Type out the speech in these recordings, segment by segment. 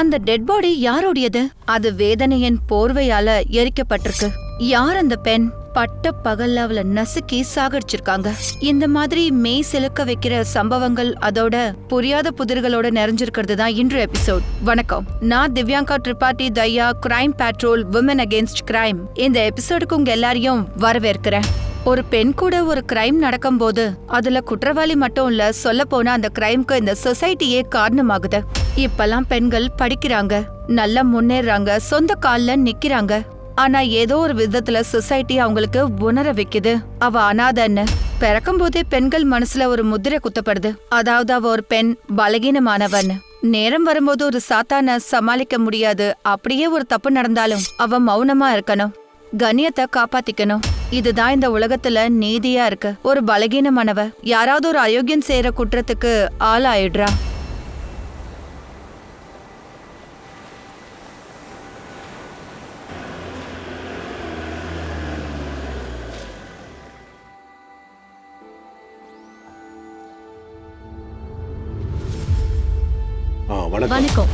அந்த dead body யாரோடையது? அது வேதனையின் போர்வையால எரிக்கப்பட்டிருக்கு. யார் அந்த பெண்? பட்ட பகல்ல அவளை நசுக்கி சாகடிச்சிருக்காங்க. இந்த மாதிரி மெய் சிலுக்க வைக்கிற சம்பவங்கள் அதோட புரியாத புதிர்களோட நிறைஞ்சிருக்கிறது தான் இன்று எபிசோட். வணக்கம், நான் Divyanka Tripathi Dahiya, crime patrol, women against crime. இந்த எபிசோடுக்கு உங்க எல்லாரையும் வரவேற்கிறேன். ஒரு பெண் கூட ஒரு கிரைம் நடக்கும் போது அதுல குற்றவாளி மட்டும் இல்ல, சொல்ல போனா அந்த கிரைம்க்கு இந்த சொசைட்டியே காரணமாகுது. இப்பெல்லாம் பெண்கள் படிக்கிறாங்க, நல்லா முன்னேறாங்க, சொந்த கால்ல நிக்கிறாங்க. ஆனா ஏதோ ஒரு விதத்துல சொசைட்டி அவங்களுக்கு உணர வைக்குது அவ அனாதன்னு. பிறக்கும் போதே பெண்கள் மனசுல ஒரு முத்திரை குத்தப்படுது, அதாவது அவ ஒரு பெண், பலகீனமானவன். நேரம் வரும்போது ஒரு சாத்தான சமாளிக்க முடியாது. அப்படியே ஒரு தப்பு நடந்தாலும் அவ மௌனமா இருக்கணும், கண்ணியத்தை காப்பாத்திக்கணும். இதுதான் இந்த உலகத்துல நீதியா இருக்கு. ஒரு பலகீனமானவ யாராவது ஒரு அயோக்கியம் செய்யற குற்றத்துக்கு ஆளாயிடுறா. வணக்கம்.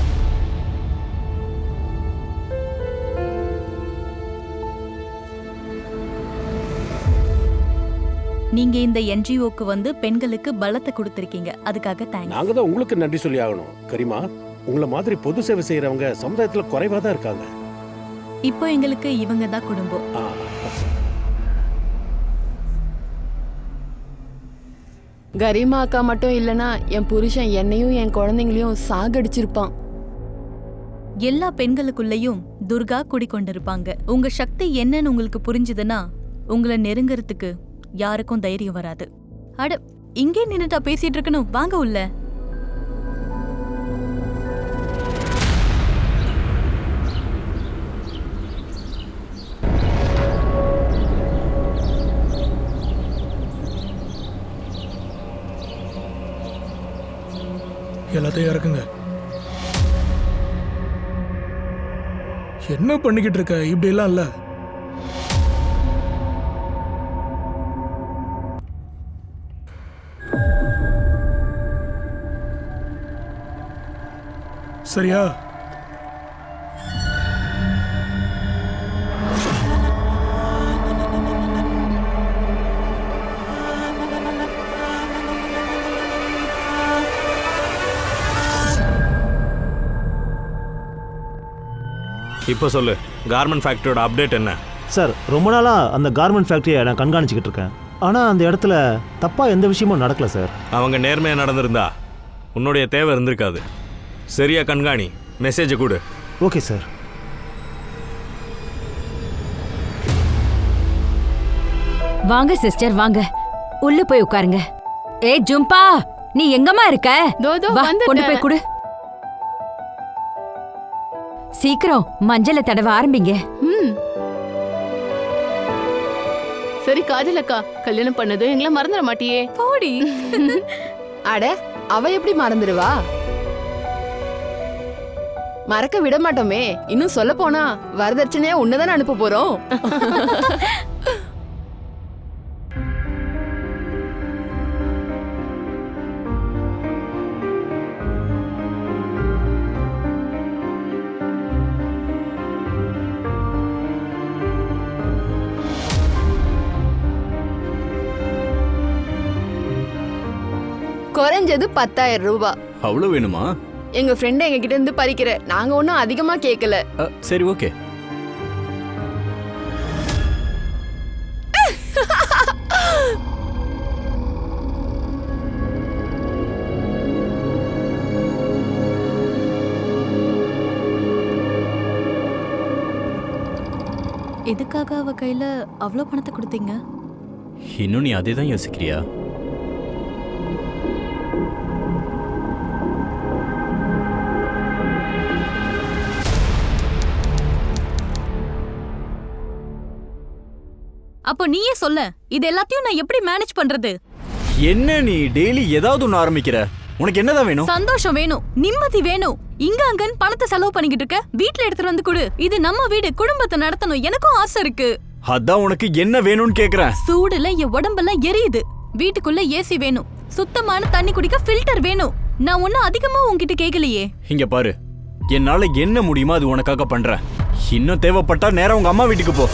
நீங்க இந்த என்ஜிஓக்கு வந்து பெண்களுக்கு பலத்தை கொடுத்திருக்கீங்க, அதுக்காக தேங்க்ஸ். நாங்க தான் உங்களுக்கு நன்றி சொல்லி ஆகணும். கரிமா, உங்களை மாதிரி பொது சேவை செய்யறவங்க சமுதாயத்துல குறைவா தான் இருக்காங்க. இப்போ எங்களுக்கு இவங்க தான் குடும்பம். கரிமா அக்கா மட்டும் இல்லனா என் புருஷன் என்னையும் என் குழந்தைங்களையும் சாகடிச்சிருப்பான். எல்லா பெண்களுக்குள்ளயும் துர்கா குடிக்கொண்டிருப்பாங்க. உங்க சக்தி என்னன்னு உங்களுக்கு புரிஞ்சுதுன்னா உங்களை நெருங்கறதுக்கு யாருக்கும் தைரியம் வராது. அட, இங்கே நின்னுட்டா பேசிட்டு இருக்கணும், வாங்க உள்ள. எல்லாத்தையும் இறக்குங்க. என்ன பண்ணிக்கிட்டு இருக்க? இப்படி எல்லாம் இல்ல. சரியா? இப்போ சொல்லு, கார்மெண்ட் ஃபேக்டரியோட அப்டேட் என்ன? சார், ரொம்ப நாளாக அந்த கார்மெண்ட் ஃபேக்டரியை நான் கண்காணிச்சிக்கிட்டு இருக்கேன். ஆனால் அந்த இடத்துல தப்பாக எந்த விஷயமும் நடக்கல சார். அவங்க நேர்மையாக நடந்திருந்தா உன்னுடைய தேவை இருந்திருக்காது. சரியா கண்காணி, மெசேஜை கொடு. Okay sir. வாங்க சிஸ்டர், வாங்க உள்ள போய் உட்காருங்க. ஏய் ஜும்பா, நீ எங்கம்மா இருக்க? வா, கொண்டு போய் கொடு. சீக்கிரம் மஞ்சளை தடவ ஆரம்பிங்க. சரி காஜல் அக்கா, கல்யாணம் பண்ணதும் எங்களை மறந்துட மாட்டியே? போடி. அட, அவ எப்படி மறந்துடுவா? மறக்க விட மாட்டோமே. இன்னும் சொல்ல போனா வரதட்சணையா உன்னதானே அனுப்ப போறோம். குறைஞ்சது 10,000 ரூபாய். அவ்வளவு வேணுமா? எங்க ஃப்ரெண்ட் எங்க கிட்ட இருந்து பறிக்கிற. நாங்க ஒன்னும் அதிகமா கேட்கல. சரி, ஓகே. எதுக்காக அவ கையில அவ்வளவு பணத்தை கொடுத்தீங்க? இன்னும் நீ அதே தான் யோசிக்கிறியா? அப்போ நீயே சொல்ல, இது எல்லாத்தையும் நான் எப்படி மேனேஜ் பண்றது? என்ன நீ டெய்லி ஏதாவது ஒண்ணு ஆரம்பிக்கிற? உனக்கு என்னதான் வேணும்? சந்தோஷம் வேணும், நிம்மதி வேணும். இங்க அங்கன்னு பணத்தை செலவு பண்ணிக்கிட்டு இருக்க, வீட்ல எடுத்துட்டு வந்து கொடு. இது நம்ம வீடு, குடும்பத்தை நடத்தணும், எனக்கும் ஆசை இருக்கு. அதான் உனக்கு என்ன வேணும்னு கேக்குறேன். சூடுல என் உடம்பெல்லாம் எரியுது. வீட்டுக்குள்ள ஏசி வேணும், சுத்தமான தண்ணி குடிக்க ஃபில்டர் வேணும். நான் ஒன்னும் அதிகமா உன்கிட்ட கேட்கலையே. இங்க பாரு, என்னால என்ன முடியுமோ அது உனக்காக பண்றேன். இன்னும் தேவைப்பட்டா நேரா உங்க அம்மா வீட்டுக்கு போ.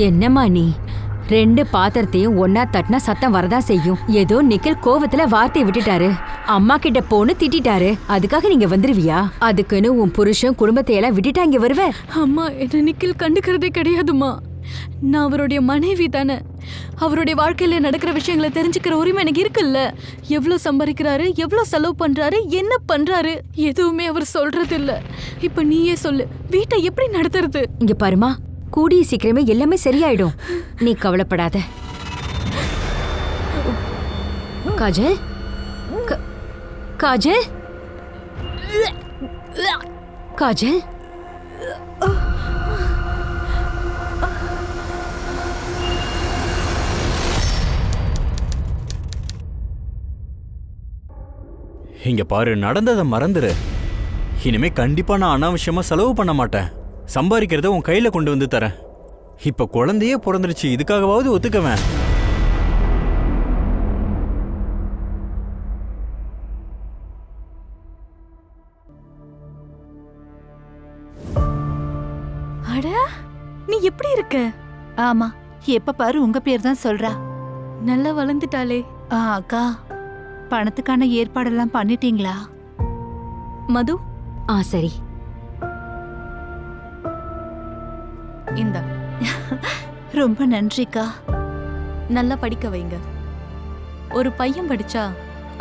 என்னம்மா நீ 2 பாத்திரத்தையும் ஒன்னா தட்டினா சத்தம் வரதா செய்யும். ஏதோ நிக்கில் கோவத்துல வார்த்தையை விட்டுட்டாரு, அம்மா கிட்ட போன்னு திட்டிட்டாரு, அதுக்காக நீங்க வந்துருவியா? அதுக்குன்னு உன் புருஷன் குடும்பத்தை எல்லாம் விட்டுட்டா இங்க வருவ? அம்மா, என்ன நிக்கில் கண்டுக்கிறதே கிடையாதுமா. நான் அவருடைய மனைவி தானே. அவருடைய வாழ்க்கையில நடக்கிற விஷயங்களை தெரிஞ்சுக்கிற உரிமை எனக்கு இருக்குல்ல. எவ்வளவு சம்பாதிக்கிறாரு, எவ்வளவு செலவு பண்றாரு, என்ன பண்றாரு, எதுவுமே அவர் சொல்றது இல்ல. இப்ப நீயே சொல்லு, வீட்டை எப்படி நடத்துறது? இங்க பாருமா, கூடிய சீக்கிரமே எல்லாமே சரியாயிடும், நீ கவலைப்படாத. காஜல், காஜல், காஜல், இங்க பாரு, நடந்ததை மறந்துரு. இனிமே கண்டிப்பா நான் அனாவசியமா செலவு பண்ண மாட்டேன். சம்பாதிக்கிறத உன் கையில கொண்டு வந்து தரேன். இப்ப குழந்தையே பிறந்துருச்சு, இதுக்காகவாவது ஒத்துக்குவேன். அட, நீ எப்படி இருக்க? ஆமா, எப்ப பாரு உங்க பேர் தான் சொல்றா. நல்லா வளர்ந்துட்டாளே. அக்கா, பணத்துக்கான ஏற்பாடெல்லாம் பண்ணிட்டீங்களா? மது, சரி. இந்த ரொம்ப நன்றிக்கா. நல்லா படிக்க வைங்க. ஒரு பையன் படிச்சா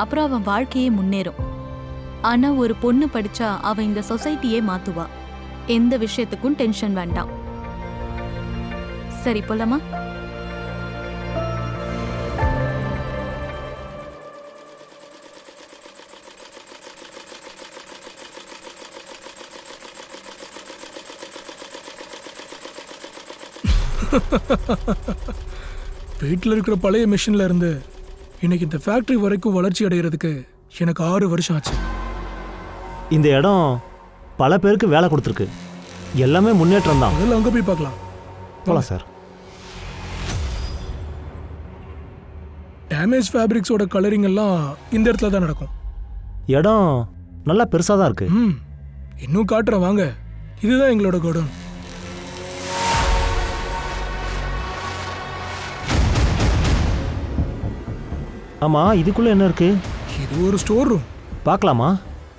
அப்புறம் அவன் வாழ்க்கையே முன்னேறும். ஆனா ஒரு பொண்ணு படிச்சா அவ இந்த சொசைட்டியே மாத்துவா. எந்த விஷயத்துக்கும் டென்ஷன் வேண்டாம். சரி, போலாமா? வீட்டில் இருக்கிற பழைய மிஷின்ல இருந்து இன்னைக்கு இந்த ஃபேக்டரி வரைக்கும் வளர்ச்சி அடைகிறதுக்கு எனக்கு 6 வருஷம் ஆச்சு. இந்த இடம் பல பேருக்கு வேலை கொடுத்துருக்கு. எல்லாமே முன்னேற்றம் தான். அதில் அங்கே போய் பார்க்கலாம். போகலாம் சார். டேமேஜ் ஃபேப்ரிக்ஸோட கலரிங் எல்லாம் இந்த இடத்துல தான் நடக்கும். இடம் நல்லா பெருசாக தான் இருக்கு. இன்னும் காட்டுறேன் வாங்க. இதுதான் எங்களோட கோடவுன். ஆமா, இதுக்குள்ள என்ன இருக்கு? இது ஒரு ஸ்டோர் ரூம். பார்க்கலாமா?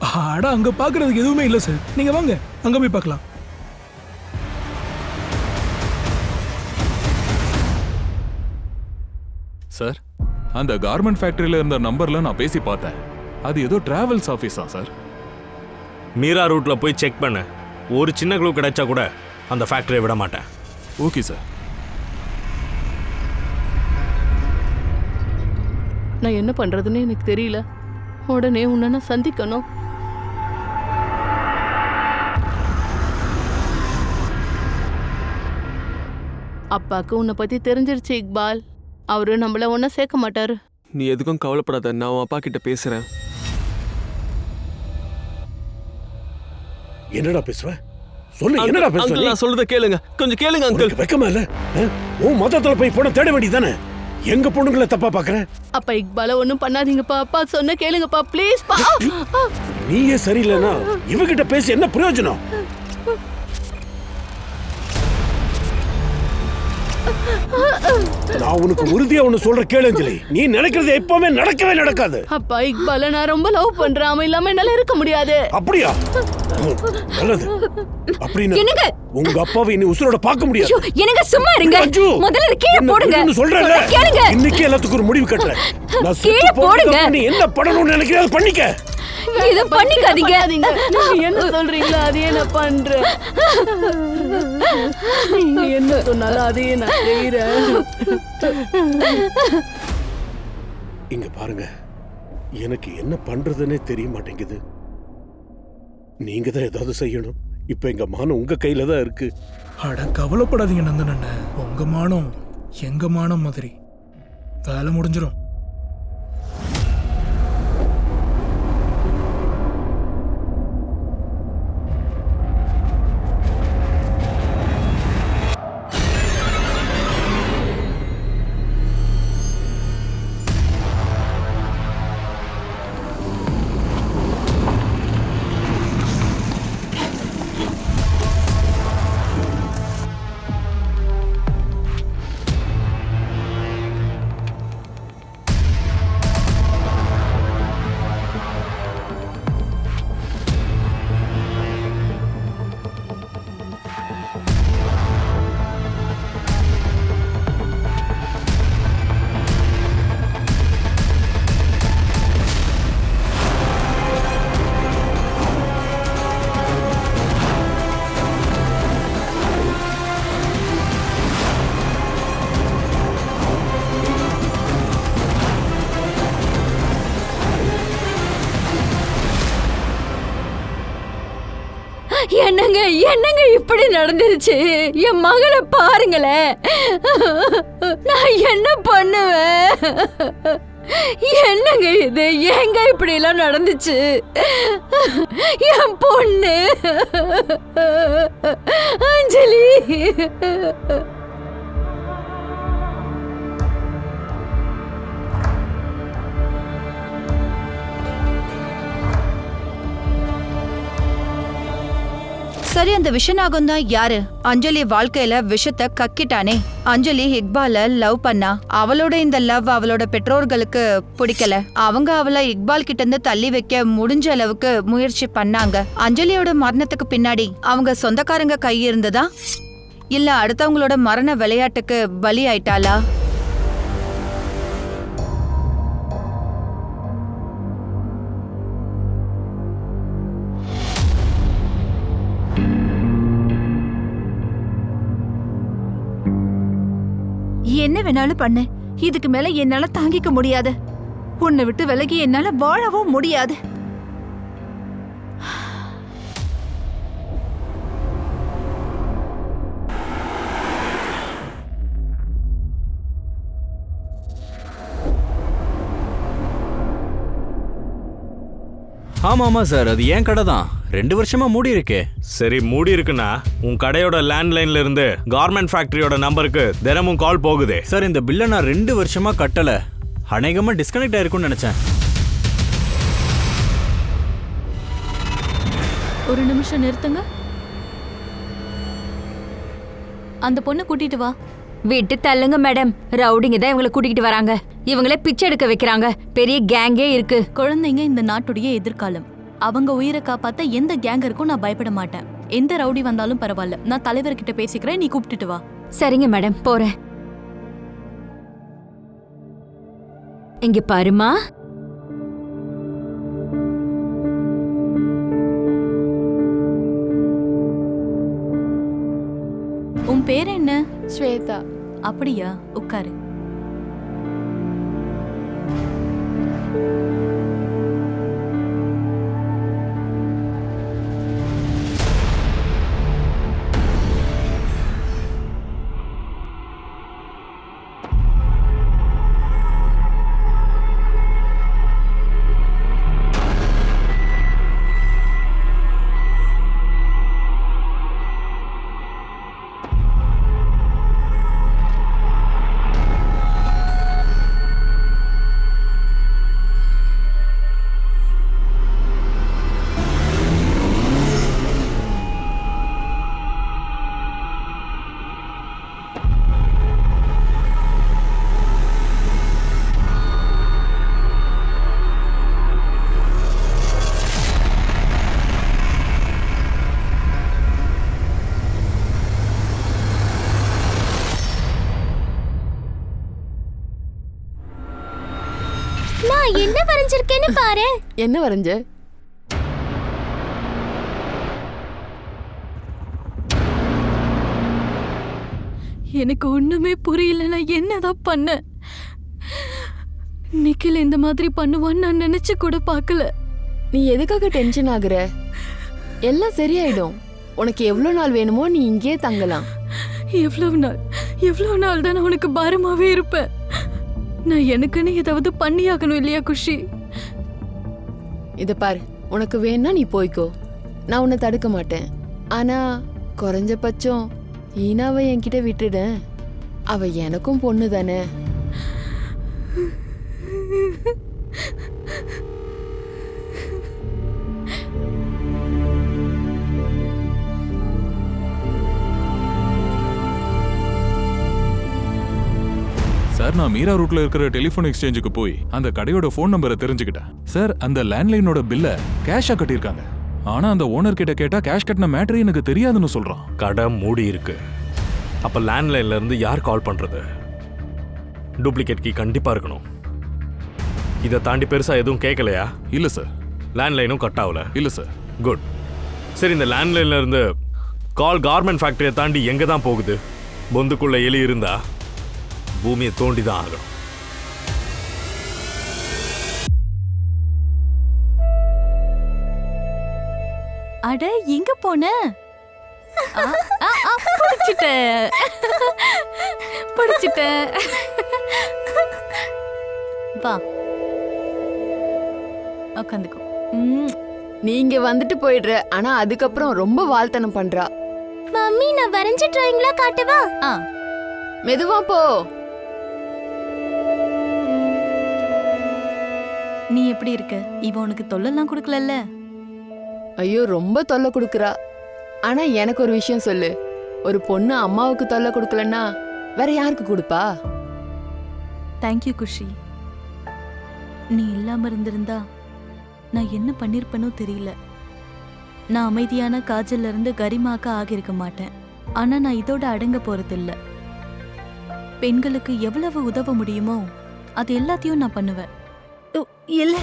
அட, அங்க பார்க்கறதுக்கு எதுவுமே இல்லை சார். நீங்க வாங்க, அங்க போய் பார்க்கலாம். சார், அந்த கார்மெண்ட் ஃபேக்டரியில இருந்த நம்பர்ல நான் பேசி பார்த்தேன். அது ஏதோ டிராவல்ஸ் ஆஃபீஸா சார்? மீரா ரூட்ல போய் செக் பண்ண. ஒரு சின்ன க்ளூ கிடைச்சா கூட அந்த ஃபேக்டரியை விட மாட்டேன். Okay sir. நான் என்ன பண்றதுன்னு எனக்கு தெரியல. உடனே உன்னை நான் சந்திக்கணும். அப்பாக்கு உன்னை பத்தி தெரிஞ்சிருச்சு இக்பால். அவரு நம்மள ஒன்னா சேர்க்க மாட்டாரு. நீ எதுக்கும் கவலைப்படாத, நான் உன் அப்பா கிட்ட பேசுறேன். என்னடா பேசுவ? சொல்லு, என்னடா பேசுவ? அங்கிள், நான் சொல்றத கேளுங்க, கொஞ்சம் கேளுங்க அங்கிள். வெக்கமா இல்ல? உன் மதத்துல போய் பொண்ணை தேட வேண்டியதானே? எங்க பொண்ணுங்களை தப்பா பாக்குற? அப்பா, இக்பால ஒன்னும் பண்ணாதீங்கப்பா. அப்பா சொன்ன கேளுங்கப்பா, ப்ளீஸ் பா. நீயே சரியில்லைன்னா இவகிட்ட பேசி என்ன பிரயோஜனம்? நான் உனக்கு உறுதியா ஒண்ணு சொல்ற கேளஞ்சலி, நீ நினைக்கிறது எப்பவுமே நடக்கவே நடக்காது. அப்பா, இக்பால நான் ரொம்ப லவ் பண்றேன். அவன் இல்லாம என்னால இருக்க முடியாது. அப்படியா? நல்லது. அப்படின்னா உங்க அப்பாவை நீ உசுரோட பார்க்க முடியாது. எனக்கு சும்மா இருங்க. முதல்ல இத கீழ போடுங்க. சொல்றேன்ல, இன்னைக்கு எல்லாத்துக்கும் ஒரு முடிவு கட்டறேன். நான் கீழ போடுங்க. நீ என்ன பண்ணணும்னு நினைக்கிறத அத பண்ணிக்க. இத பண்ணிக்காதீங்க. நீங்க என்ன சொல்றீங்களோ அதையே நான் பண்றேன். நீங்க என்ன சொன்னாலும் அதையே நான் செய்யறேன். இங்க பாருங்க, எனக்கு என்ன பண்றதுன்னே தெரிய மாட்டேங்குது. நீங்க தான் ஏதாவது செய்யணும். இப்ப எங்க மானம் உங்க கையில தான் இருக்கு. அட, கவலைப்படாதீங்க நந்தன். உங்க மானம் எங்க மானம் மாதிரி. வேலை முடிஞ்சிடும். என்னங்க என்னங்க இப்படி நடந்துருச்சு? என் மகளை பாருங்களேன். நான் என்ன பண்ணுவேன்? என்னங்க இது? ஏங்க இப்படி எல்லாம் நடந்துச்சு? என் பொண்ணு அஞ்சலி. சரி, அந்த விஷநாகம் தான் யாரு? அஞ்சலி வாழ்க்கையில விஷத்தை கக்கிட்டானே. அஞ்சலி இக்பால லவ் பண்ணா. அவளோட இந்த லவ் அவளோட பெற்றோர்களுக்கு பிடிக்கல. அவங்க அவளை இக்பால் கிட்ட இருந்து தள்ளி வைக்க முடிஞ்ச அளவுக்கு முயற்சி பண்ணாங்க. அஞ்சலியோட மரணத்துக்கு பின்னாடி அவங்க சொந்தக்காரங்க கை இருந்ததா, இல்ல அடுத்தவங்களோட மரண விளையாட்டுக்கு பலி ஆயிட்டாளா? என்ன வேணாலும் பண்ணு, இதுக்கு மேல என்னால தாங்கிக்க முடியாது. உன்னை விட்டு விலகி என்னால வாழவும் முடியாது. ஆமா சார், அது ஏன் கடை தான். 2 வருஷமா மூடி இருக்கே. சரி, மூடி இருக்குன்னா உன் கடையோட லேண்ட்லைன்ல இருந்து கார்மெண்ட் ஃபேக்டரியோட நம்பருக்கு தினமும் கால் போகுதே. சார், இந்த பில்லை நான் 2 வருஷமா கட்டல. அநேகமா டிஸ்கனெக்ட் ஆயிருக்கும்னு நினைச்சேன். ஒரு நிமிஷம் நிறுத்துங்க. அந்த பொண்ணை கூட்டிட்டு வா. விட்டு தள்ளுங்க மேடம். ரவுடிங்க தான் இவங்களை கூட்டிகிட்டு வராங்க. இவங்களே பிச்சை எடுக்க வைக்கிறாங்க. பெரிய கேங்கே இருக்கு. குழந்தைங்க இந்த நாட்டுடைய எதிர்காலம். அவங்க உயிரை காப்பாத்த எந்த கேங்கருக்கும் நான் பயப்பட மாட்டேன். எந்த ரவுடி வந்தாலும் பரவாயில்ல. நான் தலைவர்கிட்ட பேசிக்கிறேன், நீ கூப்பிட்டுட்டு வா. சரிங்க மேடம், போறேன். இங்க பாருமா. உன் பேர் என்ன? ஸ்வேதா. அப்படியா? உட்காரு. நான் என்ன வரைஞ்சிருக்கேன்னு பாரு. என்ன வரைஞ்ச? எனக்கு ஒண்ணுமே புரியல. நான் என்னதான் பண்ண? நிக்கில் இந்த மாதிரி பண்ணுவான்னு நான் நினைச்சு கூட பார்க்கல. நீ எதுக்காக டென்ஷன் ஆகுற? எல்லாம் சரியாயிடும். உனக்கு எவ்வளவு நாள் வேணுமோ நீ இங்கே தங்கலாம். எவ்வளவு நாள் தான் உனக்கு பாரமாவே இருப்பேன். நான் எனக்குன்னு ஏதாவது பண்ணியாகணும் இல்லையா குஷி? இத பாரு, உனக்கு வேணா நீ போய்க்கோ. நான் உன்னை தடுக்க மாட்டேன். ஆனா குறைஞ்சபட்சம் ஈனாவை என்கிட்ட விட்டுட. அவ எனக்கும் பொண்ணு தானே. சார், நான் மீரா ரூட்ல இருக்கிற டெலிஃபோன் எக்ஸ்சேஞ்சுக்கு போய் அந்த கடையோட ஃபோன் நம்பரை தெரிஞ்சுக்கிட்டேன். சார், அந்த லேண்ட்லைனோட பில்லை கேஷா கட்டியிருக்காங்க. ஆனா அந்த ஓனர் கிட்ட கேட்டா கேஷ் கட்டின மேட்டர் எனக்கு தெரியாதுன்னு சொல்றான். கடை மூடி இருக்கு. அப்ப லேண்ட்லைன்ல இருந்து யார் கால் பண்றது? டூப்ளிகேட் கீ கண்டிப்பா இருக்கணும். இதை தாண்டி பெருசா எதுவும் கேட்கலையா? இல்ல சார். லேண்ட்லைனும் கட் ஆகல? இல்ல சார். குட். சரி, இந்த லேண்ட்லைன்ல இருந்து கால் கார்மெண்ட் ஃபேக்டரியை தாண்டி எங்க தான் போகுது? பொந்துக்குள்ள எலி இருந்தா பூமியை தோண்டி தான் ஆகணும். அட எங்க போன? பிடிச்சிட்டேன். வா உட்காந்துக்கோ. நீங்க வந்துட்டு போயிடுற, ஆனா அதுக்கப்புறம் ரொம்ப வாழ்த்தனம் பண்றா. மம்மி நான் வரைஞ்ச டிராயிங்ல காட்டவா? மெதுவா போ. நீ எப்படி இருக்க? இவ உனக்கு தொல்லலாம் கொடுக்கலல்ல? ஐயோ ரொம்ப தொல்லை கொடுக்குறா. ஆனா எனக்கு ஒரு விஷயம் சொல்லு, ஒரு பொண்ணு அம்மாவுக்கு தொல்லை கொடுக்கலன்னா வேற யாருக்கு கொடுப்பா? தேங்க்யூ குஷி. நீ இல்லாம இருந்திருந்தா நான் என்ன பண்ணிருப்பேனோ தெரியல. நான் அமைதியான காஜல்ல இருந்து கரிமாக்கா ஆகியிருக்க மாட்டேன். ஆனா நான் இதோட அடங்க போறதில்ல. பெண்களுக்கு எவ்வளவு உதவ முடியுமோ அது எல்லாத்தையும் நான் பண்ணுவேன். இல்ல,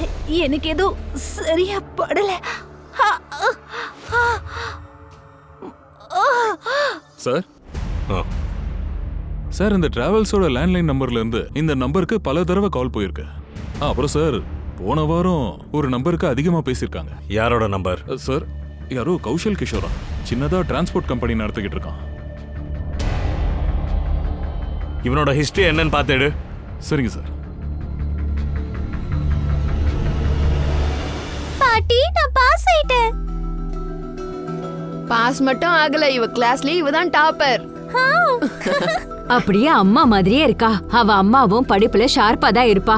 எனக்கு ஏதோ சரியா படல. சார் சார், இந்த டிராவல்ஸோட லேண்ட்லைன் நம்பர்ல இருந்து இந்த நம்பருக்கு பல தடவை கால் போயிருக்கு. அப்புறம் சார், போன வாரம் ஒரு நம்பருக்கு அதிகமா பேசியிருக்காங்க. யாரோட நம்பர்? சார், யாரோ கௌஷல் கிஷோரா சின்னதா டிரான்ஸ்போர்ட் கம்பெனி நடத்திக்கிட்டு இருக்கான். இவனோட ஹிஸ்டரி என்னன்னு பார்த்துடு. சரிங்க சார். பாட்டி நான் பாஸ் ஆயிட்டேன். பாஸ் மட்டும் ஆகல, இவ கிளாஸ்லயே இவதான் டாப்பர். அப்படியே அம்மா மாதிரியே இருக்கா. அவ அம்மாவும் படிப்புல ஷார்ப்பா தான் இருப்பா.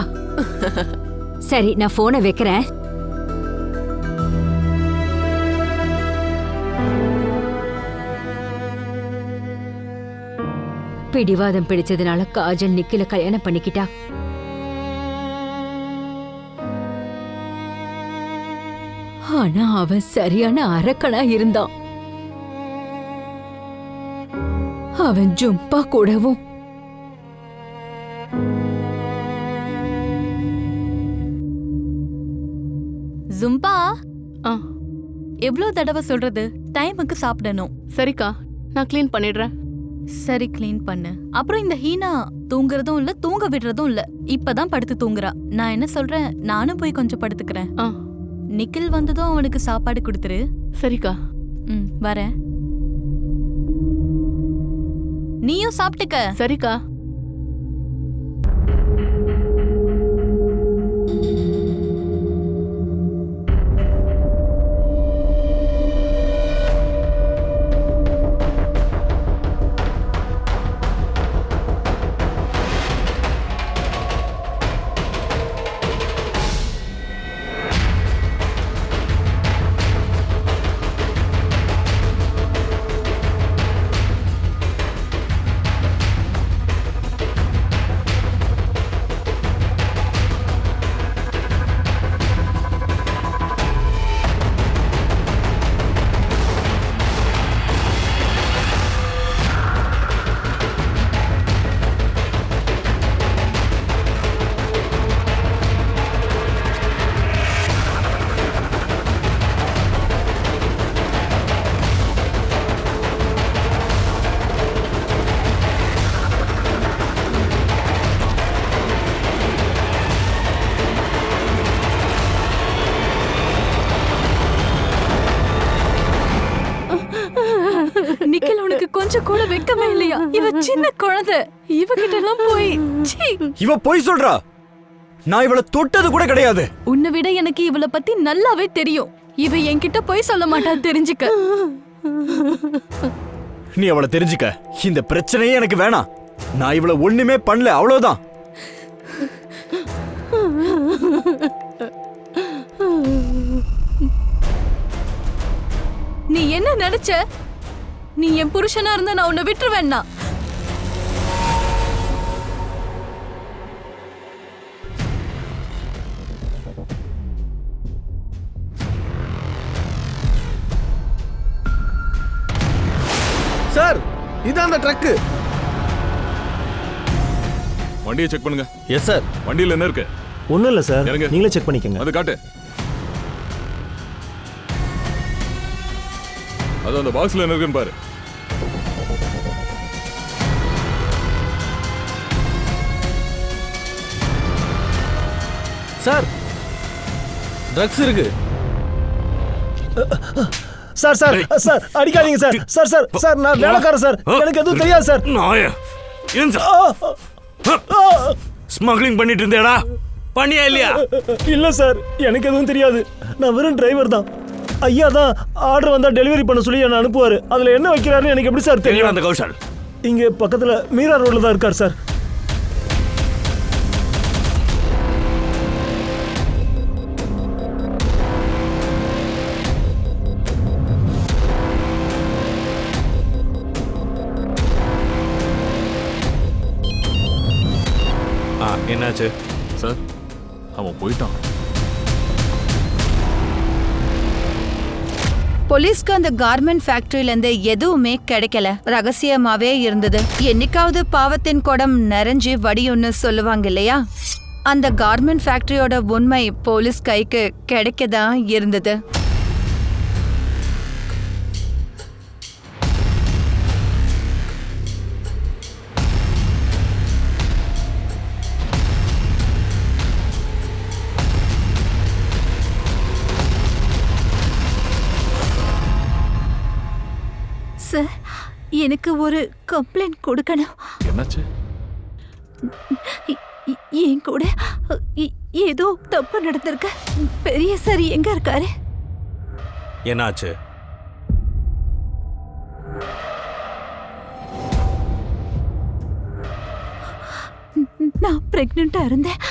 சரி, நான் போனை வைக்கிறேன். பிடிவாதம் பிடிச்சதுனால காஜல் நிக்கில கல்யாணம் பண்ணிக்கிட்டா. ஆனா அவன் சரியான அரக்கனா இருந்தான். அவன் ஜும்பா கூடவும் ஜும்பா எவ்வளவு தடவை சொல்றது? டைமுக்கு சாப்பிடணும். சரிக்கா, நான் க்ளீன் பண்ணிடுறேன். சரி, க்ளீன் பண்ணு. அப்புறம் இந்த ஹீனா தூங்குறதும் இல்ல, தூங்க விடுறதும் இல்ல. இப்பதான் படுத்து தூங்குறா. நான் என்ன சொல்றேன், நானும் போய் கொஞ்சம் படுத்துக்கிறேன். நிக்கில் வந்ததும் அவனுக்கு சாப்பாடு கொடுத்துரு. சரிக்கா. வரேன். நீயும் சாப்பிட்டுக்க. சரிக்கா. நிக்கில் உனக்கு கொஞ்சம் கூட வெக்கமே இல்லையா? இவ சின்ன குழந்தை, இவகிட்ட எல்லாம் போய் இவ போய் சொல்றா. நான் இவளை தொட்டது கூட கிடையாது. உன்னை விட எனக்கு இவளை பத்தி நல்லாவே தெரியும். இவ என்கிட்ட போய் சொல்ல மாட்டா, தெரிஞ்சுக்க. நீ அவளை தெரிஞ்சுக்க. இந்த பிரச்சனையே எனக்கு வேணாம். நான் இவளை ஒண்ணுமே பண்ணல, அவ்வளவுதான். நீ என்ன நினைச்ச? நீ என் புருஷனா இருந்தா நான் உன்னை விட்டுருவேன்னா? சார், இதான் அந்த ட்ரக்கு. வண்டியை செக் பண்ணுங்க. Yes sir. வண்டியில என்ன இருக்கு? ஒன்றும் இல்லை சார், நீங்களே செக் பண்ணிக்கங்க. அது காட்டு. அது அந்த பாக்ஸ்ல என்ன இருக்குன்னு பாரு. சார், ட்ரக்ஸ் இருக்கு. சார் சார் சார் அடிக்காதீங்க சார் சார் சார் சார் நான் வேலைக்காரன் சார் எனக்கு எதுவும் தெரியாது சார் ஸ்மக்லிங் பண்ணிட்டு இருந்தேடா பண்ணியா இல்லையா? இல்ல சார் எனக்கு எதுவும் தெரியாது. நான் வெறும் டிரைவர் தான். ஐயா தான் ஆர்டர் வந்தா டெலிவரி பண்ண சொல்லி என்ன அனுப்புவாரு. அதுல என்ன வைக்கிறாருன்னு எனக்கு எப்படி சார் தெரியும்? அந்த கௌஷல் இங்க பக்கத்துல மீரா ரோட்ல தான் இருக்கார் சார். என்னாச்சு சார்? அவன் போயிட்டான். போலீஸ்க்கு அந்த கார்மெண்ட் ஃபேக்டரியில இருந்து எதுவுமே கிடைக்கல. ரகசியமாவே இருந்தது. என்னைக்காவது பாவத்தின் குடம் நிறைஞ்சு வடியும்னு சொல்லுவாங்க இல்லையா? அந்த கார்மெண்ட் ஃபேக்டரியோட உண்மை போலீஸ் கைக்கு கிடைக்கதான் இருந்தது. சார், எனக்கு ஒரு கம்ப்ளைண்ட் கொடுக்கணும். என்னாச்சு? என் கூட ஏதோ தப்பு நடந்திருக்கு. பெரிய சார் எங்க இருக்காரு? என்னாச்சு? நான் பிரெக்னெண்டா இருந்தேன்.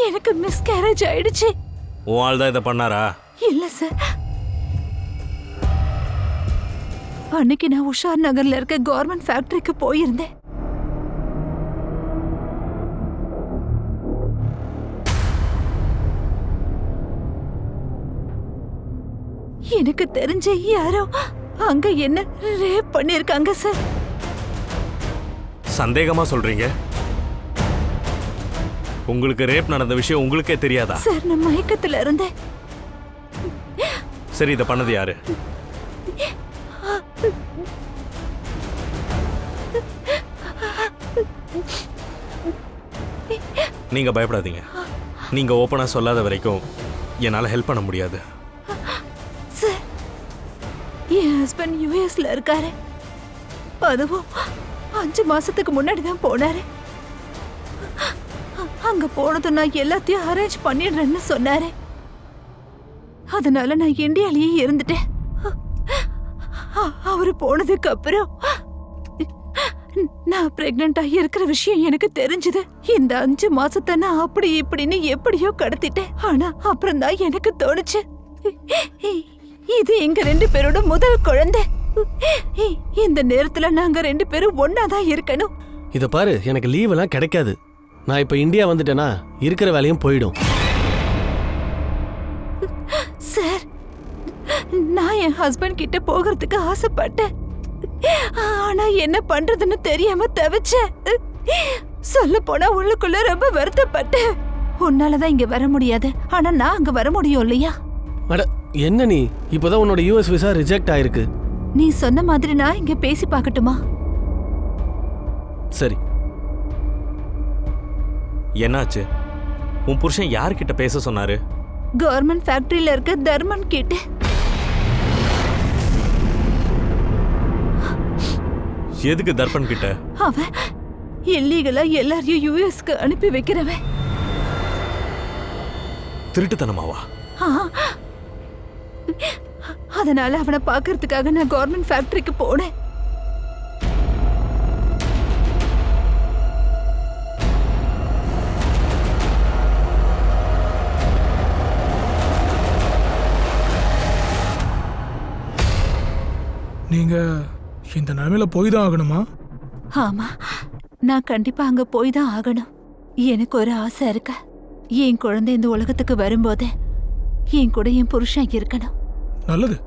எனக்கு மிஸ்கேரேஜ் ஆயிடுச்சு. உன் ஆள் தான் இதை பண்ணாரா? இல்ல சார். அன்னைக்கு நான் உஷார் நகர்ல இருக்க கார்மெண்ட் ஃபேக்டரிக்கு போயிருந்தேன். எனக்கு தெரிஞ்ச யாரோ அங்க என்ன ரேப் பண்ணிருக்காங்க சார். சந்தேகமா சொல்றீங்க? உங்களுக்கு ரேப் நடந்த விஷயம் உங்களுக்கே தெரியாதா? சார், நான் மயக்கத்துல இருந்தேன். சரி, இதை பண்ணது யாரு? நீங்க பயப்படாதீங்க. நீங்க ஓப்பனா சொல்லாத வரைக்கும் என்னால ஹெல்ப் பண்ண முடியாது. சார், என் ஹஸ்பண்ட் யுஎஸ்ல இருக்காரு. அதுவும் 5 மாசத்துக்கு முன்னாடி தான் போனாரு. அங்க போனதும் நான் எல்லாத்தையும் அரேஞ்ச் பண்ணிடுறேன்னு சொன்னாரு. அதனால நான் இந்தியாலேயே இருந்துட்டேன். அவரு போனதுக்கு அப்புறம் நான் பிரெக்னெண்டா இருக்கிற விஷயம் எனக்கு தெரிஞ்சது. இந்த 5 மாசத்தை நான் அப்படி இப்படின்னு எப்படியோ கடத்திட்டேன். ஆனா அப்புறம் தான் எனக்கு தோணுச்சு, இது எங்க 2 பேரோட முதல் குழந்தை. இந்த நேரத்துல நாங்க 2 பேரும் ஒன்னாதான் இருக்கணும். இத பாரு, எனக்கு லீவ் எல்லாம் கிடைக்காது. நான் இப்ப இந்தியா வந்துட்டேனா இருக்கிற வேலையும் போயிடும். சார், நான் என் ஹஸ்பண்ட் கிட்ட போகிறதுக்கு ஆசைப்பட்டேன். ஆனா என்ன பண்றதுன்னு தெரியாம தவிச்சேன். சொல்ல போனா உள்ளுக்குள்ள ரொம்ப வருத்தப்பட்டேன். உன்னாலதான் இங்க வர முடியாது, ஆனா நான் அங்க வர முடியும் இல்லையா? அட என்ன நீ, இப்பதான் உன்னோட யூஎஸ் விசா ரிஜெக்ட் ஆயிருக்கு. நீ சொன்ன மாதிரி நான் இங்க பேசி பார்க்கட்டுமா? சரி. என்னாச்சு? உன் புருஷன் யார்கிட்ட பேச சொன்னாரு? கார்மெண்ட் ஃபேக்டரியில இருக்க தர்மன் கிட்ட. எதுக்கு தர்பன் கிட்ட? அவன் இல்லீகலா எல்லாரையும் யுஎஸ்க்கு அனுப்பி வைக்கிறவன். திருட்டுத்தனமாவா? அதனால அவனை பார்க்கறதுக்காக நான் கார்மெண்ட் ஃபேக்டரிக்கு போனேன். நீங்க இந்த நிலைமையில போய் தான் ஆகணுமா? ஆமா, நான் கண்டிப்பா அங்க போய் தான் ஆகணும். எனக்கு ஒரு ஆசை இருக்கு. என் குழந்தை இந்த உலகத்துக்கு வரும்போது என் கூட என் புருஷன் இருக்கணும். நல்லது.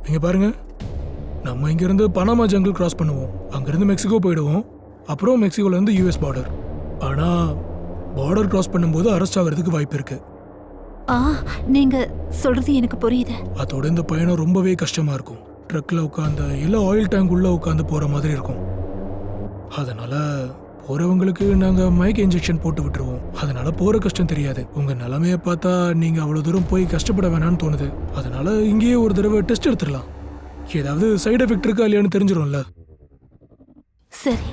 இங்க பாருங்க, நம்ம இங்கிருந்து பனாமா ஜங்கிள் கிராஸ் பண்ணுவோம். அங்கிருந்து மெக்சிகோ போயிடுவோம். அப்புறம் மெக்சிகோல இருந்து யூஎஸ் பார்டர். ஆனா பார்டர் கிராஸ் பண்ணும்போது அரெஸ்ட் ஆகிறதுக்கு வாய்ப்பு இருக்கு. நீங்க சொல்றது எனக்கு புரியுது. அதோட இந்த பயணம் ரொம்பவே கஷ்டமா இருக்கும். ட்ரக்ல உட்காந்து இல்ல ஆயில் டேங்க் உள்ள உட்காந்து போற மாதிரி இருக்கும். அதனால போறவங்களுக்கு நாங்க மயக்க இன்ஜெக்ஷன் போட்டு விட்டுருவோம். அதனால போற கஷ்டம் தெரியாது. உங்க நிலைமைய பார்த்தா நீங்க அவ்வளவு தூரம் போய் கஷ்டப்பட வேணாம்னு தோணுது. அதனால இங்கேயே ஒரு தடவை டெஸ்ட் எடுத்துடலாம். ஏதாவது சைடு எஃபெக்ட் இருக்கா இல்லையான்னு தெரிஞ்சிடும்ல. சரி.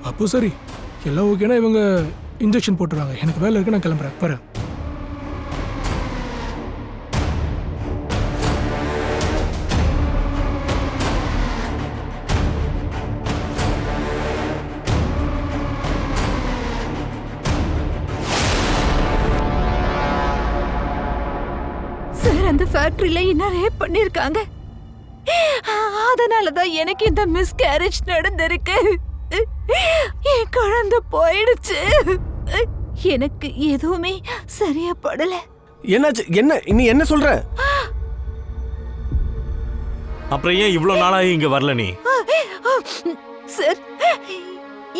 அப்போ சரி, எல்லாம் ஓகேனா இவங்க இன்ஜெக்ஷன் போட்டுருவாங்க. எனக்கு வேலை இருக்கு, நான் கிளம்புறேன். வரேன். சார், அந்த ஃபேக்டரியில என்ன ரேப் பண்ணிருக்காங்க. அதனாலதான் எனக்கு இந்த மிஸ்கேரேஜ் நடந்திருக்கு. என் குழந்தை போயிடுச்சு. எனக்கு எதுவுமே சரியா படல. என்னாச்சு? என்ன நீ என்ன சொல்ற? அப்புறம் ஏன் இவ்வளவு நாளாகி இங்க வரல நீ? சார்,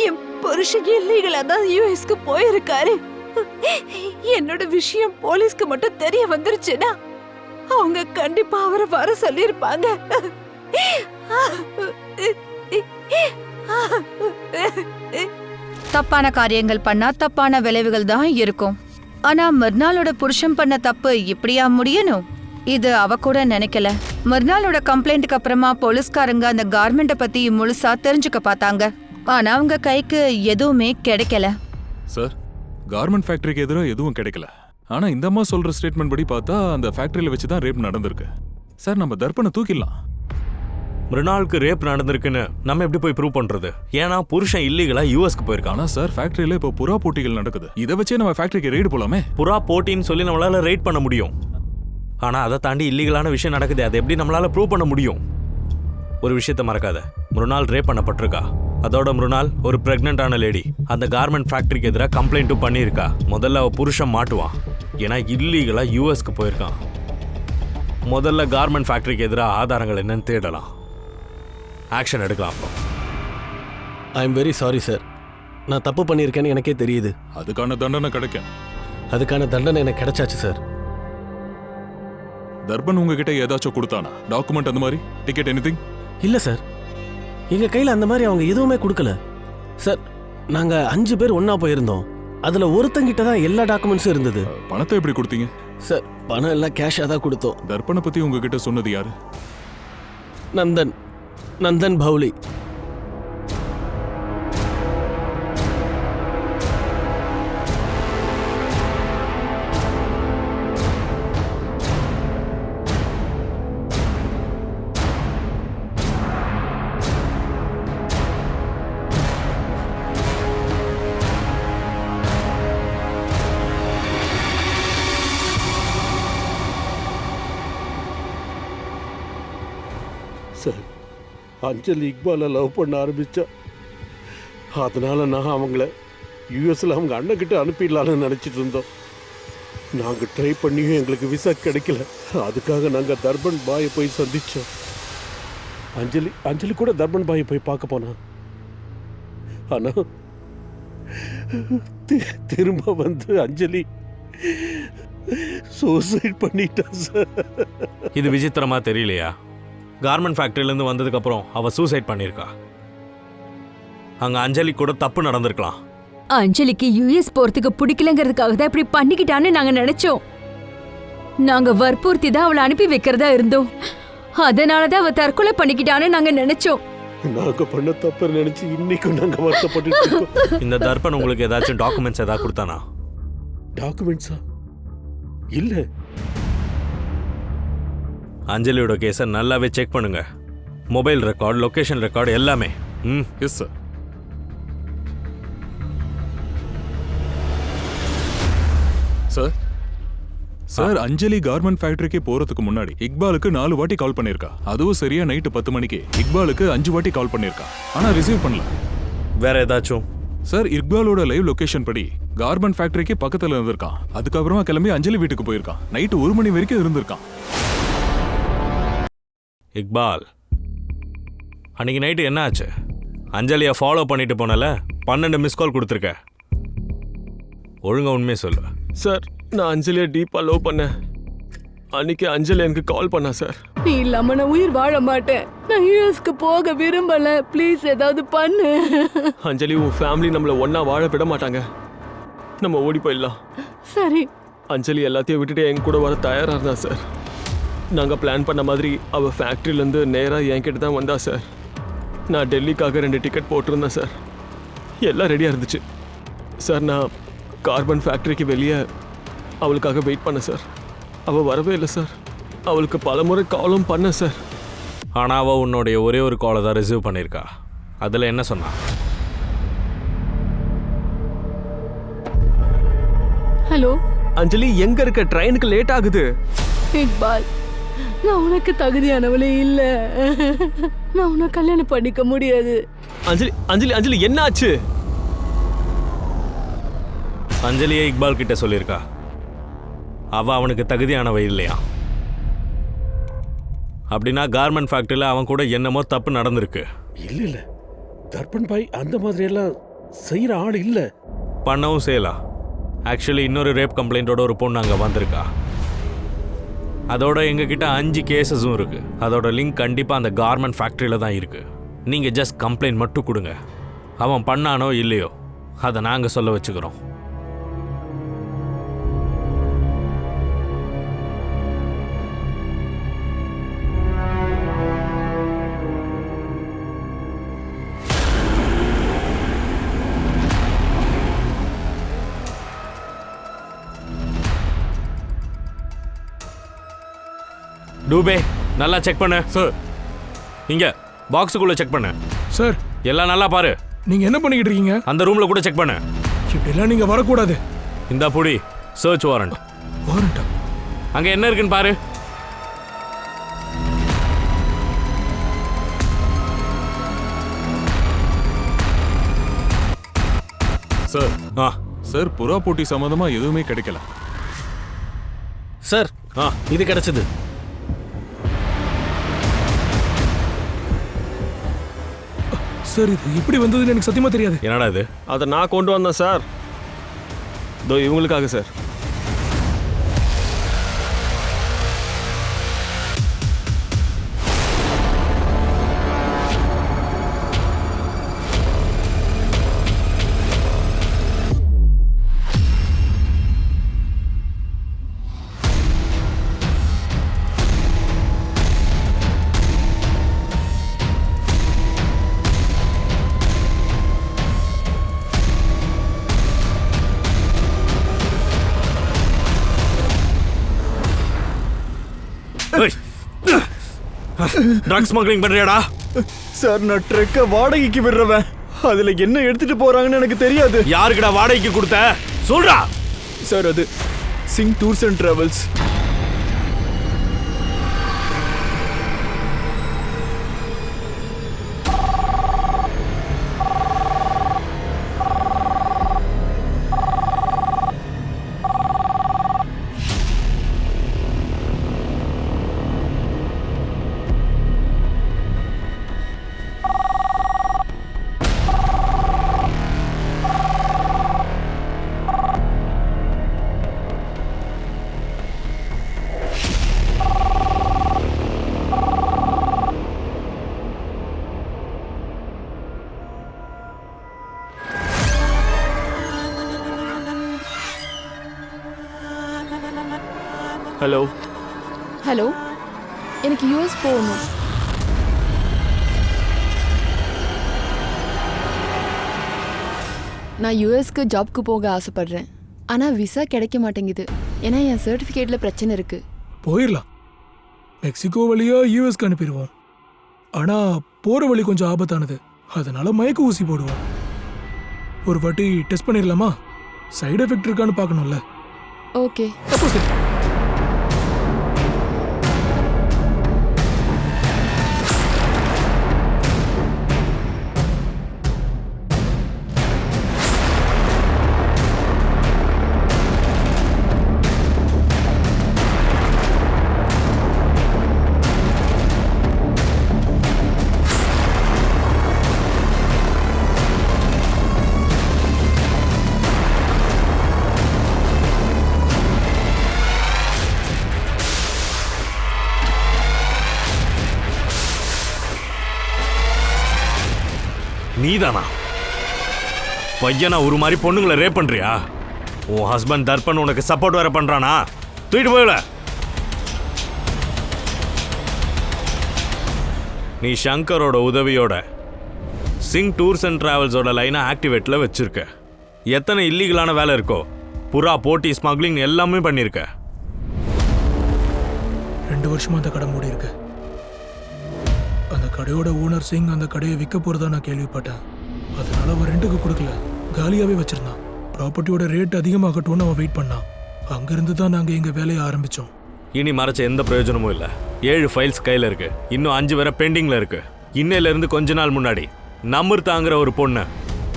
என் புருஷன் இல்லீகலா தான் யூஎஸ்க்கு போயிருக்காரு. என்னோட விஷயம் போலீஸ்க்கு மட்டும் தெரிய வந்துருச்சுன்னா அவங்க கண்டிப்பா அவரை வர சொல்லிருப்பாங்க. தப்பான காரியங்கள் பண்ணா தப்பான விளைவுகள் தான் இருக்கும். ஆனா மிர்னாலோட புருஷன் பண்ண தப்பு இப்படியா முடியணும்? இது அவ கூட நினைக்கல. மிர்னாலோட கம்ப்ளைண்ட்டுக்கு அப்புறமா போலீஸ்காரங்க அந்த கார்மெண்ட்டை பத்தி முழுசா தெரிஞ்சுக்க பார்த்தாங்க. ஆனா அவங்க கைக்கு எதுவுமே கிடைக்கல. சார், கார்மெண்ட் ஃபேக்டரிக்கு எதிராக எதுவும் கிடைக்கல. ஆனா இந்த அம்மா சொல்ற ஸ்டேட்மெண்ட் படி பார்த்தா அந்த ஃபேக்டரியில வச்சு தான் ரேப் நடந்திருக்கு. சார், நம்ம தர்ப்பனை தூக்கிடலாம். மிருனாளுக்கு ரேப் நடந்திருக்குன்னு நம்ம எப்படி போய் ப்ரூவ் பண்றது? ஏன்னா புருஷன் இல்லீகலா யூஎஸ்க்கு போயிருக்கான். ஆனா சார், ஃபேக்டரியில இப்போ புறா போட்டிகள் நடக்குது. இதை வச்சே நம்ம ஃபேக்டரிக்கு ரெய்டு போலாமே. புறா போட்டின்னு சொல்லி நம்மளால ரெய்ட் பண்ண முடியும். ஆனா அதை தாண்டி இல்லீகலான விஷயம் நடக்குது. அதை எப்படி நம்மளால ப்ரூவ் பண்ண முடியும்? ஒரு விஷயத்த மறக்காத, மிருனால் ரேப் பண்ணப்பட்டிருக்கா. அதோட மிருனால் ஒரு பிரெக்னென்டான லேடி. அந்த கார்மெண்ட் ஃபேக்டரிக்கு எதிராக கம்ப்ளைண்ட்டும் பண்ணியிருக்கா. முதல்ல அவ புருஷன் மாட்டுவான், ஏன்னா இல்லீகலா யூஎஸ்க்கு போயிருக்கான். முதல்ல கார்மெண்ட் ஃபேக்டரிக்கு எதிராக ஆதாரங்கள் என்னன்னு தேடலாம், ஆக்ஷன் எடுக்கலாம். அப்புறம் I am very sorry sir. நான் தப்பு பண்ணியிருக்கேன்னு எனக்கே தெரியுது. அதுக்கான தண்டனை கிடைக்கும். அதுக்கான தண்டனை எனக்கு கிடைச்சாச்சு சார். தர்பன் உங்ககிட்ட ஏதாச்சும் கொடுத்தானா? டாக்குமெண்ட் அந்த மாதிரி, டிக்கெட், எனிதிங்? இல்ல சார், எங்க கையில அந்த மாதிரி அவங்க எதுவுமே கொடுக்கல சார். நாங்க 5 பேர் ஒண்ணா போயிருந்தோம். அதுல ஒருத்தங்கிட்ட தான் எல்லா டாக்குமெண்ட்ஸும் இருந்தது. பணத்தை எப்படி கொடுத்தீங்க? சார், பணம் எல்லாம் கேஷா தான் கொடுத்தோம். தர்பனை பத்தி உங்ககிட்ட சொன்னது யாரு? நந்தன் பவுலி. சார், அஞ்சலி இக்பாலை லவ் பண்ண ஆரம்பிச்சா. அதனால நான் அவங்கள யூஎஸ்ல அவங்க அண்ணன்கிட்ட அனுப்பிடலான்னு நினச்சிட்டு இருந்தோம். நாங்கள் ட்ரை பண்ணியும் எங்களுக்கு விசா கிடைக்கல. அதுக்காக நாங்கள் தர்பன் பாயை போய் சந்திச்சோம். அஞ்சலி கூட தர்பன் பாயை போய் பார்க்க போனா. ஆனால் திரும்ப வந்து அஞ்சலி சூசைட் பண்ணிட்டா சார். இது விசித்திரமா தெரியலையா? கார்மெண்ட் ஃபேக்டரியிலேருந்து வந்ததுக்கப்புறம் அவள் சூசைட் பண்ணியிருக்கா. அங்கே அஞ்சலி கூட தப்பு நடந்திருக்கலாம். அஞ்சலிக்கு யுஎஸ் போறதுக்கு பிடிக்கலங்கிறதுக்காக தான் இப்படி பண்ணிக்கிட்டான்னு நாங்க நினைச்சோம். நாங்க வற்புறுத்தி தான் அவளை அனுப்பி வைக்கிறதா இருந்தோம். அதனாலதான் அவ தற்கொலை பண்ணிக்கிட்டான்னு நாங்க நினைச்சோம். நாங்க பண்ண தப்பு நினைச்சு இன்னைக்கும் நாங்க வருத்தப்பட்டு. இந்த தர்பன் உங்களுக்கு ஏதாச்சும் டாக்குமெண்ட்ஸ் ஏதாவது கொடுத்தானா? டாக்குமெண்ட்ஸா? இல்ல. அஞ்சலியோட கேஸை நல்லாவே செக் பண்ணுங்க. மொபைல் ரெக்கார்டு, லொகேஷன் ரெக்கார்டு எல்லாமே. Yes sir. சார், அஞ்சலி கார்மெண்ட் ஃபேக்டரிக்கு போறதுக்கு முன்னாடி இக்பாலுக்கு 4 வாட்டி கால் பண்ணிருக்கா. அதுவும் சரியா நைட்டு 10 மணிக்கு. இக்பாலுக்கு 5 வாட்டி கால் பண்ணிருக்கா, ஆனா ரிசீவ் பண்ணல. வேற ஏதாச்சும்? சார், இக்பாலோட லைவ் லொகேஷன் படி கார்மெண்ட் ஃபேக்டரிக்கு பக்கத்துல இருந்திருக்கான். அதுக்கப்புறமா கிளம்பி அஞ்சலி வீட்டுக்கு போயிருக்கான். நைட்டு 1 மணி வரைக்கும் இருந்திருக்கான். இக்பால், அன்னைக்கு நைட்டு என்ன ஆச்சு? அஞ்சலியை ஃபாலோ பண்ணிட்டு போனல, 12 மிஸ் கால் கொடுத்துருக்க. ஒழுங்கா உண்மையை சொல்லு. சார், நான் அஞ்சலியை டீப்பா லவ் பண்ணேன். அன்னைக்கு அஞ்சலி எனக்கு கால் பண்ணா சார். நீ இல்லாம நான் உயிர் வாழ மாட்டேன். நான் யூஎஸ்க்கு போக விரும்பல. ப்ளீஸ் ஏதாவது பண்ணு. அஞ்சலி, உன் ஃபேமிலி நம்மள ஒண்ணா வாழ விட மாட்டாங்க. நம்ம ஓடி போயிடலாம். சரி. அஞ்சலி எல்லாத்தையும் விட்டுட்டு என் கூட வர தயாரா இருந்தா சார். நாங்க பிளான் பண்ண மாதிரி அவ ஃபேக்டரியிலேருந்து நேராக என்கிட்ட தான் வந்தா சார். நான் டெல்லிக்காக 2 டிக்கெட் போட்டிருந்தேன் சார். எல்லாம் ரெடியாக இருந்துச்சு சார். நான் கார்பன் ஃபேக்டரிக்கு வெளியே அவளுக்காக வெயிட் பண்ணேன் சார். அவள் வரவே இல்லை சார். அவளுக்கு பலமுறை காலும் பண்ணேன் சார். ஆனால் அவள் உன்னுடைய ஒரே ஒரு காலை தான் ரிசீவ் பண்ணியிருக்கா. அதில் என்ன சொன்னா? ஹலோ அஞ்சலி, எங்க இருக்க? ட்ரெயினுக்கு லேட் ஆகுது. இக்பால், நான் உனக்கு தகுதியானவளே இல்ல. நான் உன்னை கல்யாணம் பண்ணிக்க முடியாது. அஞ்சலி அஞ்சலி அஞ்சலி, என்ன ஆச்சு? அஞ்சலியை இக்பால் கிட்ட சொல்லியிருக்கா. அவள் அவனுக்கு தகுதியானவ இல்லையா? அப்படின்னா கார்மெண்ட் ஃபேக்டரியில் அவன் கூட என்னமோ தப்பு நடந்திருக்கு. இல்லை இல்லை, தர்பன் பாய் அந்த மாதிரியெல்லாம் செய்கிற ஆள் இல்லை. பண்ணவும் செய்யலாம். ஆக்சுவலி இன்னொரு ரேப் கம்ப்ளைண்ட்டோட ஒரு பொண்ணு அங்கே வந்திருக்கா. அதோட எங்ககிட்ட 5 கேசஸும் இருக்குது. அதோட லிங்க் கண்டிப்பாக அந்த கார்மெண்ட் ஃபேக்ட்ரியில் தான் இருக்குது. நீங்கள் ஜஸ்ட் கம்ப்ளைண்ட் மட்டும் கொடுங்க. அவன் பண்ணானோ இல்லையோ அதை நாங்கள் சொல்ல வச்சுக்கிறோம். டூபே, நல்லா செக் பண்ணு சார். இங்க பாக்ஸுக்குள்ள செக் பண்ணு சார். எல்லாம் நல்லா பாரு. நீங்க என்ன பண்ணிக்கிட்டு இருக்கீங்க? அந்த ரூம்ல கூட செக் பண்ணு. இப்படிலாம் நீங்க வரக்கூடாது. இந்த புடி சர்ச் வாரண்ட். வாரண்டா? அங்க என்ன இருக்குன்னு பாரு. சார். சார், புறா போட்டி சம்பந்தமா எதுவுமே கிடைக்கல சார். இது கிடைச்சது. சார், இது எப்படி வந்ததுன்னு எனக்கு சத்தியமா தெரியாது. என்னடா இது? அதை நான் கொண்டு வந்தேன் சார். இதோ இவங்களுக்காக சார். ட்ரக்ஸ் ஸ்மக்லிங் பண்றியாடா? சார், நான் ட்ரக்கை வாடகைக்கு விடுறவன். அதுல என்ன எடுத்துட்டு போறாங்கன்னு எனக்கு தெரியாது. யாருக்குடா வாடகைக்கு கொடுத்த? சொல்றா. சார், அது Singh tours and travels. Hello hello, எனக்கு யூஎஸ் போகணும். நான் யூஎஸ்க்கு ஜாப்க்கு போக ஆசைப்படுறேன். ஆனால் விசா கிடைக்க மாட்டேங்குது. ஏன்னா என் சர்டிஃபிகேட்டில் பிரச்சனை இருக்குது. போயிடலாம். மெக்சிகோ வழியா யூஎஸ்க்கு அனுப்பிடுவோம். ஆனால் போகிற வழி கொஞ்சம் ஆபத்தானது. அதனால மயக்க ஊசி போடுவோம். ஒரு வாட்டி டெஸ்ட் பண்ணிடலாமா? சைடு எஃபெக்ட் இருக்கான்னு பார்க்கணும்ல. ஓகே. அப்போ சரி. நீதானா? பையனா ஒரு மாதிரி பொண்ணுங்களை ரேப் பண்றியா? உன் ஹஸ்பண்ட் தர்பன் உனக்கு சப்போர்ட் வேற பண்றானா? தூக்கிட்டு போயில. நீ சங்கரோட உதவியோட சிங் டூர்ஸ் அண்ட் டிராவல்ஸோட லைனை ஆக்டிவேட்ல வச்சிருக்க. எத்தனை இல்லீகலான வேலை இருக்கோ, புறா போட்டி, ஸ்மக்லிங் எல்லாமே பண்ணிருக்க. 2 வருஷமா அந்த கடை மூடி இருக்கு. அந்த கடையோட ஓனர் சிங் அந்த கடையை விற்க போறதா நான் கேள்விப்பட்டேன். அதனால அவன் ரெண்டுக்கு கொடுக்கல, காலியாவே வச்சிருந்தான். ப்ராப்பர்ட்டியோட ரேட் அதிகமாகட்டும்னு அவன் வெயிட் பண்ணான். அங்கிருந்து தான் நாங்கள் எங்கள் வேலையை ஆரம்பித்தோம். இனி மறைச்ச எந்த பிரயோஜனமும் இல்லை. 7 ஃபைல்ஸ் கையில் இருக்கு, இன்னும் 5 வேற பெண்டிங்கில் இருக்கு. இன்னையிலேருந்து கொஞ்ச நாள் முன்னாடி நம்முர்தாங்கிற ஒரு பொண்ணு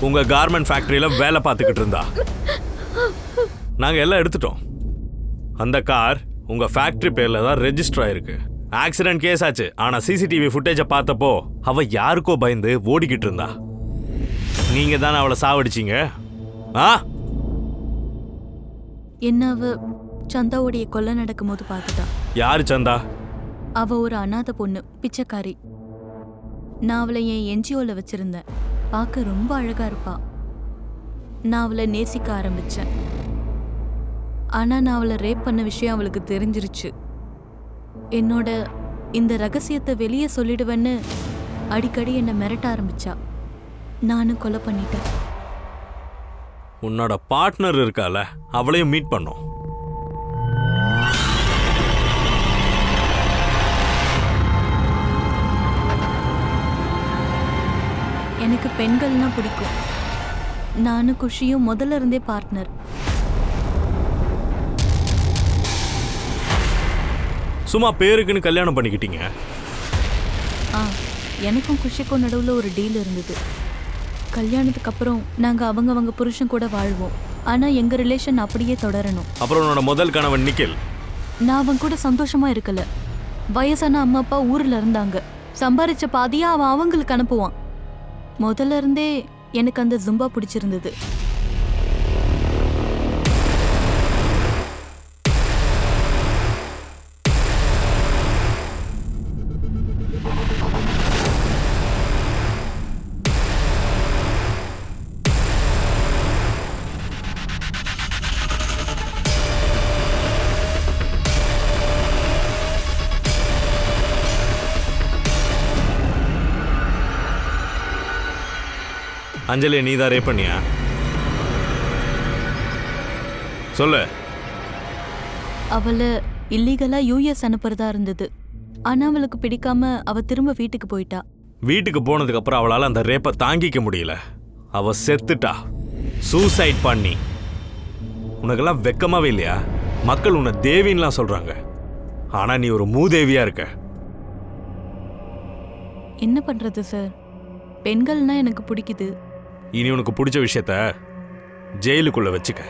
உங்கள் கார்மெண்ட் ஃபேக்ட்ரியில் வேலை பார்த்துக்கிட்டு இருந்தா. நாங்கள் எல்லாம் எடுத்துட்டோம். அந்த கார் உங்கள் ஃபேக்ட்ரி பேரில் தான் ரெஜிஸ்டர் ஆயிருக்கு. ஆக்சிடென்ட் கேஸ் ஆச்சு. ஆனால் சிசிடிவி ஃபுட்டேஜை பார்த்தப்போ அவள் யாருக்கோ பயந்து ஓடிக்கிட்டு இருந்தா. நீங்கள் தானே அவளை சாவடிச்சிங்க? ஆ, என்ன அவ சந்தாவுடைய கொலை நடக்கும் போது பார்த்துட்டா. யாரு சந்தா? அவ ஒரு அனாதை பொண்ணு, பிச்சைக்காரி. நான் அவளை என் என்ஜிஓல வச்சிருந்தேன். பார்க்க ரொம்ப அழகா இருப்பா. நான் அவளை நேசிக்க ஆரம்பிச்சேன். ஆனா நான் அவளை ரேப் பண்ண விஷயம் அவளுக்கு தெரிஞ்சிருச்சு. என்னோட இந்த ரகசியத்தை வெளியே சொல்லிடுவேன்னு அடிக்கடி என்னை மிரட்ட ஆரம்பிச்சா. நானும் கொலை பண்ணிட்டேன். உன்னோட பார்ட்னர் இருக்கால, அவளையும் மீட் பண்ணோம். எனக்கு பெண்கள்னா பிடிக்கும். நானும் குஷியும் முதல்ல இருந்தே பார்ட்னர். சும்மா பேருக்குன்னு கல்யாணம் பண்ணிக்கிட்டீங்க? எனக்கும் குஷிக்கும் நடுவில் ஒரு டீல் இருந்தது. கல்யாணத்துக்கு அப்புறம் நாங்கள் அவங்க புருஷன் கூட வாழ்வோம். ஆனால் எங்கள் ரிலேஷன் அப்படியே தொடரணும். அப்புறம் உன்னோட முதல் கணவன் நிக்கில்? நான் அவன் கூட சந்தோஷமா இருக்கல. வயசான அம்மா அப்பா ஊரில் இருந்தாங்க. சம்பாரிச்ச பாதியா அவன் அவங்களுக்கு அனுப்புவான். முதல்ல இருந்தே எனக்கு அந்த ஜும்பா பிடிச்சிருந்தது. அஞ்சலி, நீ தான் ரேப் பண்ணியா? சொல்லு. அவளை இல்லீகலா யூஎஸ் அனுப்புறதா இருந்தது. ஆனா அவளுக்கு பிடிக்காம அவ திரும்ப வீட்டுக்கு போயிட்டா. வீட்டுக்கு போனதுக்கு அப்புறம் அவளால அந்த ரேப்பை தாங்கிக்க முடியல. அவ செத்துட்டா, சூசைட் பண்ணி. உனக்கெல்லாம் வெக்கமாவே இல்லையா? மக்கள் உன்னை தேவின்லாம் சொல்றாங்க, ஆனா நீ ஒரு மூதேவியா இருக்க. என்ன பண்றது சார்? பெண்கள்னா எனக்கு பிடிக்குது. இனி உனக்கு பிடிச்ச விஷயத்த ஜெயிலுக்குள்ள வச்சுக்க.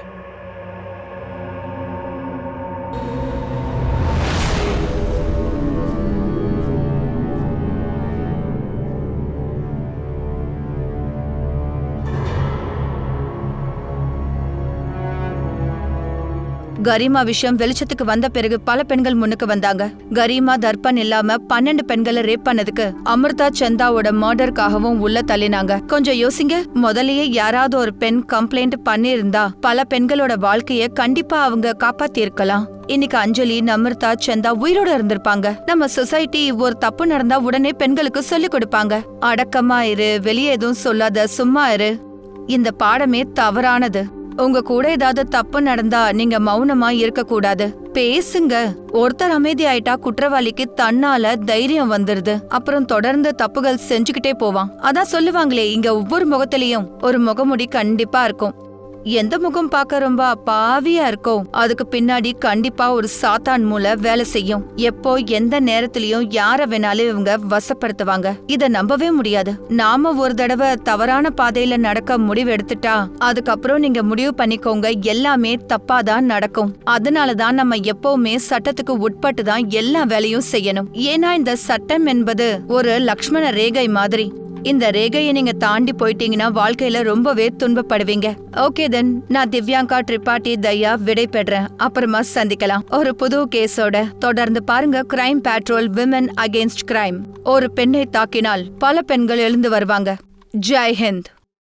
கரீமா விஷயம் வெளிச்சத்துக்கு வந்த பிறகு பல பெண்கள் முன்னுக்கு வந்தாங்க. கரீமா தர்பன் இல்லாம 12 பெண்களை ரேப் பண்ணதுக்கு அமிர்தா சந்தாவோட மர்டருக்காகவும் உள்ள தள்ளினாங்க. கொஞ்சம் யோசிங்க, முதல்லயே யாராவது ஒரு பெண் கம்ப்ளைண்ட் பண்ணியிருந்தா பல பெண்களோட வாழ்க்கைய கண்டிப்பா அவங்க காப்பாத்தி இருக்கலாம். இன்னைக்கு அஞ்சலி, அமிர்தா, சந்தா உயிரோட இருந்திருப்பாங்க. நம்ம சொசைட்டி ஒரு தப்பு நடந்தா உடனே பெண்களுக்கு சொல்லிக் கொடுப்பாங்க. அடக்கமா இரு, வெளியே எதுவும் சொல்லாத, சும்மா இரு. இந்த பாடமே தவறானது. உங்க கூட ஏதாவது தப்பு நடந்தா நீங்க மௌனமா இருக்க கூடாது, பேசுங்க. ஒருத்தர் அமைதி ஆயிட்டா குற்றவாளிக்கு தன்னால தைரியம் வந்துருது. அப்புறம் தொடர்ந்து தப்புகள் செஞ்சுக்கிட்டே போவான். அதான் சொல்லுவாங்களே, இங்க ஒவ்வொரு முகத்திலயும் ஒரு முகமுடி கண்டிப்பா இருக்கும். எந்த முகம் பார்க்க ரொம்ப பாவியா இருக்கும், அதுக்கு பின்னாடி கண்டிப்பா ஒரு சாத்தான் மூளை வேலை செய்யும். எப்போ எந்த நேரத்திலயும் யார வேணாலும் இவங்க வசப்படுத்துவாங்க. இத நம்பவே முடியாது. நாம ஒரு தடவை தவறான பாதையில நடக்க முடிவு எடுத்துட்டா அதுக்கப்புறம் நீங்க முடிவு பண்ணிக்கோங்க, எல்லாமே தப்பாதான் நடக்கும். அதனாலதான் நம்ம எப்பவுமே சட்டத்துக்கு உட்பட்டு தான் எல்லா வேலையும் செய்யணும். ஏன்னா இந்த சட்டம் என்பது ஒரு லக்ஷ்மண ரேகை மாதிரி. இந்த ரேகையை நீங்க தாண்டி போயிட்டீங்கன்னா வாழ்க்கையில ரொம்பவே துன்பப்படுவீங்க. ஓகே தென், நான் திவ்யாங்கா திரிபாட்டி தயா விடை பெறேன். அப்புறமா சந்திக்கலாம் ஒரு புது கேஸோட. தொடர்ந்து பாருங்க crime patrol, women against crime. ஒரு பெண்ணை தாக்கினால் பல பெண்கள் எழுந்து வருவாங்க. ஜெய் ஹிந்த்.